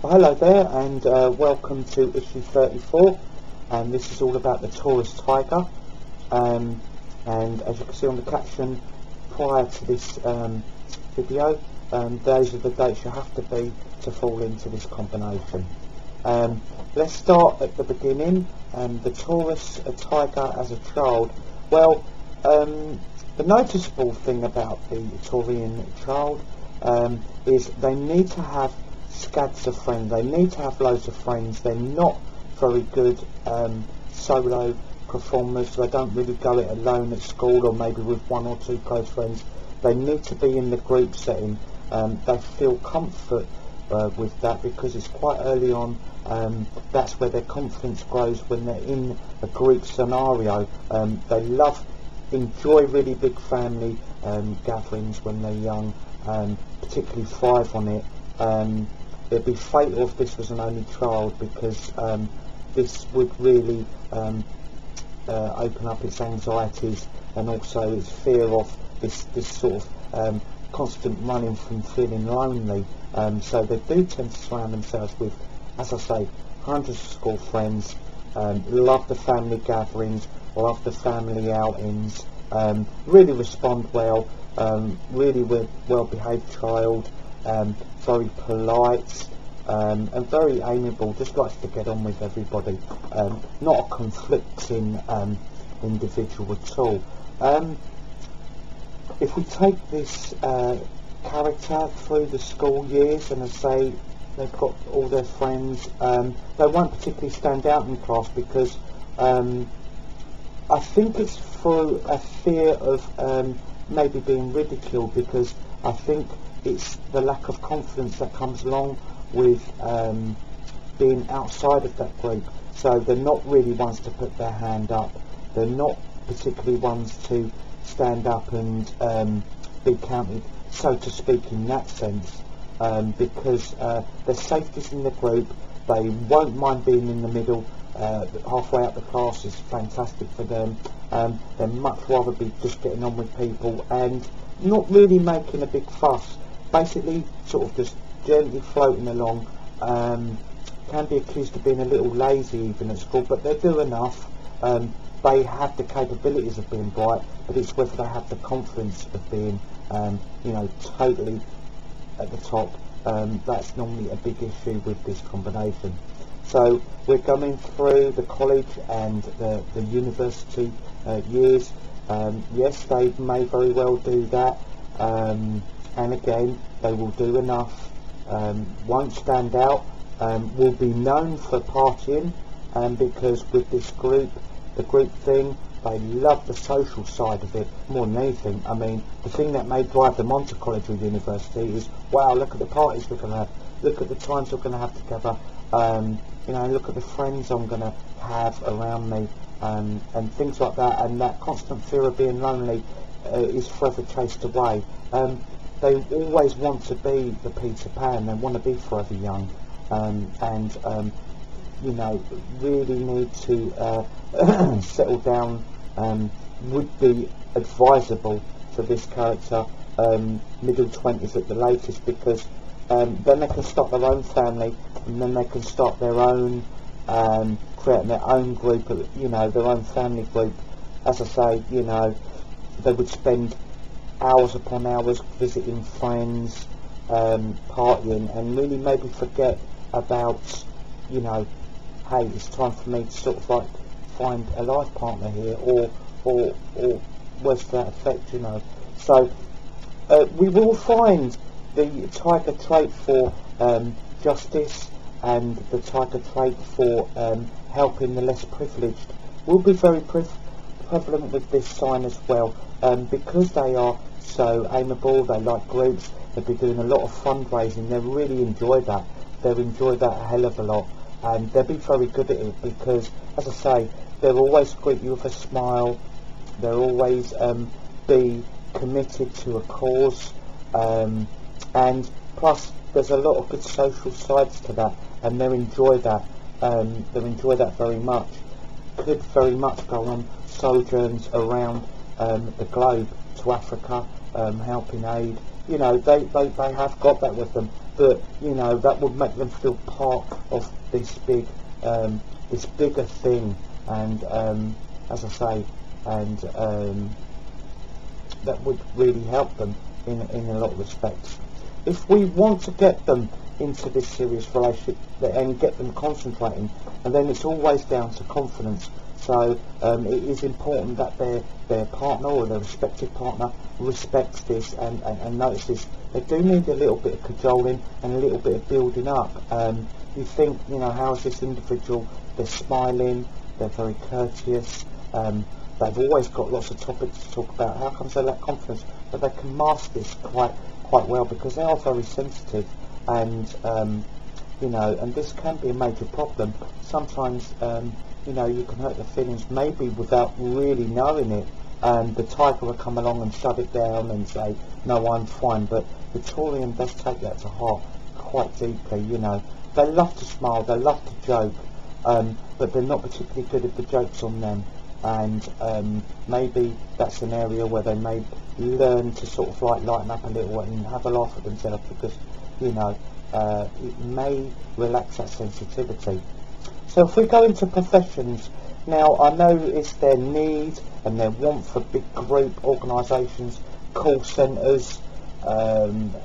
Hello there, and welcome to issue 34, and this is all about the Taurus tiger. And as you can see on the caption prior to this video, those are the dates you have to be to fall into this combination. Let's start at the beginning. The Taurus tiger as a child. Well, the noticeable thing about the Taurian child is they need to have scads of friends. They need to have loads of friends. They're not very good solo performers. They don't really go it alone at school or maybe with one or two close friends. They need to be in the group setting. They feel comfort with that because it's quite early on. That's where their confidence grows, when they're in a group scenario. They enjoy really big family gatherings when they're young, particularly thrive on it. It'd be fatal if this was an only child, because this would really open up its anxieties and also its fear of this sort of constant running from feeling lonely. So they do tend to surround themselves with, as I say, hundreds of school friends, love the family gatherings, love the family outings, really respond well, really well-behaved child, very polite, and very amiable, just likes to get on with everybody, not a conflicting individual at all. If we take this character through the school years, and I say they've got all their friends, they won't particularly stand out in class because I think it's through a fear of maybe being ridiculed, because I think it's the lack of confidence that comes along with being outside of that group. So they're not really ones to put their hand up. They're not particularly ones to stand up and be counted, so to speak, in that sense, because their safety's in the group. They won't mind being in the middle. Halfway up the class is fantastic for them. They'd much rather be just getting on with people and not really making a big fuss. Basically, sort of just gently floating along. Can be accused of being a little lazy even at school, but they do enough. They have the capabilities of being bright, but it's whether they have the confidence of being, totally at the top. That's normally a big issue with this combination. So we're going through the college and the university years. Yes, they may very well do that, and again, they will do enough, won't stand out, will be known for partying, because with this group, the group thing, they love the social side of it more than anything. I mean, the thing that may drive them onto college or university is, wow, look at the parties we're going to have, look at the times we're going to have together, look at the friends I'm going to have around me, and things like that. And that constant fear of being lonely is forever chased away. They always want to be the Peter Pan. They want to be forever young, really need to settle down. Would be advisable for this character, middle 20s at the latest, because then they can start their own family, and then they can start their own, creating their own group, their own family group. As I say, they would spend hours upon hours visiting friends, partying, and really maybe forget about, hey, it's time for me to sort of like find a life partner here, or worse to that effect, So we will find the tiger trait for justice and the tiger trait for helping the less privileged will be very prevalent with this sign as well, because they are so amiable. They like groups. They'll be doing a lot of fundraising. They really enjoy that. They'll enjoy that a hell of a lot, and they'll be very good at it because, as I say, they'll always greet you with a smile. They'll always be committed to a cause, and plus there's a lot of good social sides to that, and they'll enjoy that. They'll enjoy that very much. Could very much go on sojourns around the globe to Africa, helping aid. They have got that with them. but you know, that would make them feel part of this bigger thing, and as I say, and that would really help them in a lot of respects. If we want to get them into this serious relationship and get them concentrating, and then it's always down to confidence. So it is important that their partner or their respective partner respects this and notices they do need a little bit of cajoling and a little bit of building up. You think, you know, how is this individual? They're smiling, they're very courteous, they've always got lots of topics to talk about. How comes they lack confidence? But they can mask this quite well, because they are very sensitive, and you know, and this can be a major problem. Sometimes you know, you can hurt their feelings maybe without really knowing it, and the tiger will come along and shut it down and say, no, I'm fine. But the Taurian does take that to heart quite deeply. You know, they love to smile, they love to joke, but they're not particularly good at the jokes on them, and maybe that's an area where they may learn to sort of like lighten up a little and have a laugh at themselves, because, you know, it may relax that sensitivity. So if we go into professions, now I know it's their need and their want for big group organisations, call centres,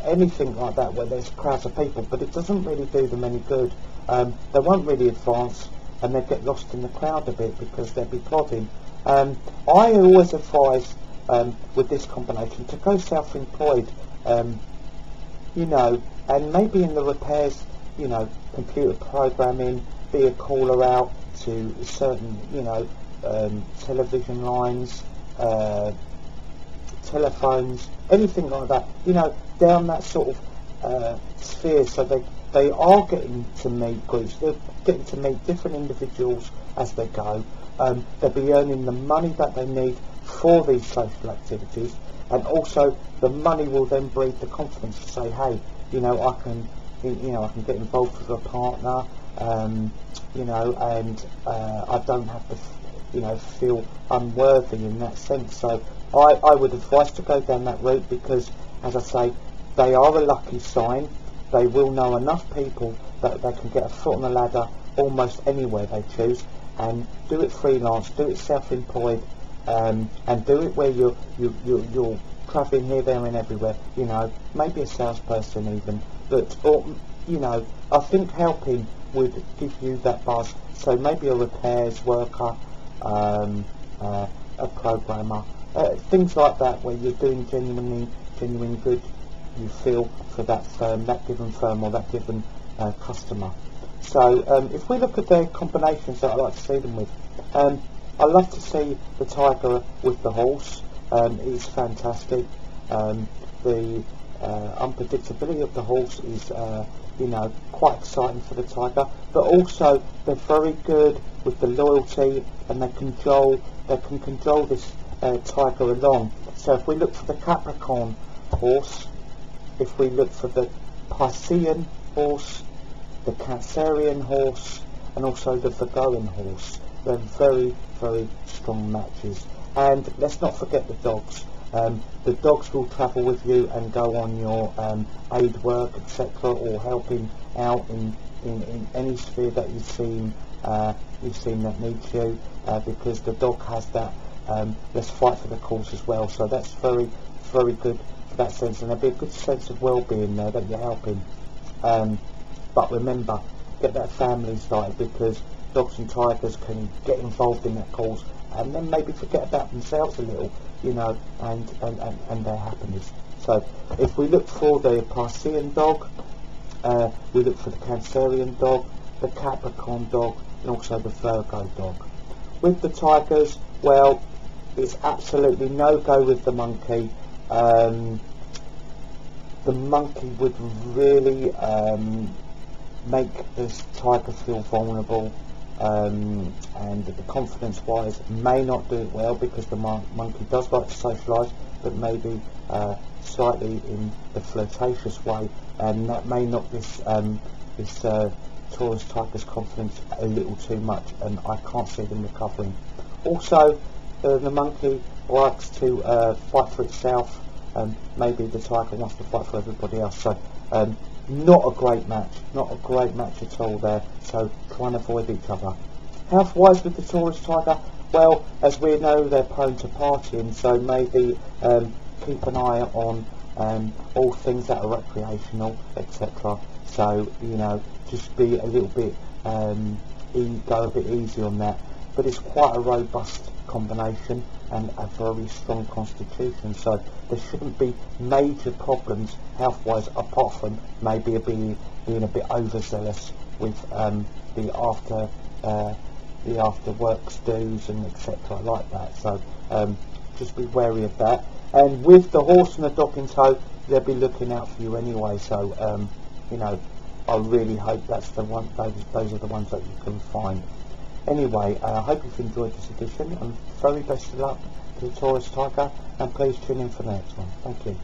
anything like that where there's crowds of people, but it doesn't really do them any good. They won't really advance, and they get lost in the crowd a bit because they'll be plodding. I always advise with this combination to go self-employed, you know, and maybe in the repairs, you know, computer programming, be a caller out to certain, you know, television lines, telephones, anything like that, you know, down that sort of sphere. So they are getting to meet groups, they're getting to meet different individuals as they go. They'll be earning the money that they need for these social activities, and also the money will then breed the confidence to say, hey, you know, I can get involved with a partner, you know, and I don't have to, you know, feel unworthy in that sense. So I would advise to go down that route, because, as I say, they are a lucky sign. They will know enough people that they can get a foot on the ladder almost anywhere they choose, and do it freelance, do it self-employed, and do it where you're travelling here, there and everywhere, you know, maybe a salesperson even, but, or, you know, I think helping would give you that buzz. So maybe a repairs worker, a programmer, things like that, where you're doing genuine good, you feel, for that firm, that given firm, or that given customer. So if we look at their combinations that I like to see them with, I love to see the tiger with the horse. It's fantastic. The unpredictability of the horse is, you know, quite exciting for the tiger, but also they're very good with the loyalty, and they can control this tiger along. So if we look for the Capricorn horse, if we look for the Piscean horse, the Cancerian horse, and also the Virgoan horse, they're very, very strong matches. And let's not forget the dogs. The dogs will travel with you and go on your aid work, etc., or helping out in any sphere that you've seen that needs you, because the dog has that let's fight for the cause as well. So that's very, very good for that sense, and there'll be a good sense of well-being there that you're helping. But remember, get that family started, because dogs and tigers can get involved in that cause and then maybe forget about themselves a little, you know, and their happiness. So if we look for the Piscean dog, we look for the Cancerian dog, the Capricorn dog, and also the Virgo dog. With the tigers, well, it's absolutely no go with the monkey. The monkey would really make this tiger feel vulnerable, and the confidence wise may not do it well, because the monkey does like to socialise, but maybe slightly in the flirtatious way, and that may knock this Taurus tiger's confidence a little too much, and I can't see them recovering. Also, the monkey likes to fight for itself, and maybe the tiger wants to fight for everybody else. So not a great match, not a great match at all there, so try and avoid each other. Health-wise with the Taurus Tiger, well, as we know, they're prone to partying, so maybe keep an eye on all things that are recreational, etc. So, you know, just be a little bit, go a bit easy on that. But it's quite a robust combination and a very strong constitution, so there shouldn't be major problems health-wise, apart from maybe being a bit overzealous with the after works do's and etc. like that. So just be wary of that. And with the horse and the dog in tow, they'll be looking out for you anyway. So you know, I really hope that's the one. Those are the ones that you can find. Anyway, I hope you've enjoyed this edition, and very best of luck to the Taurus Tiger, and please tune in for the next one. Thank you.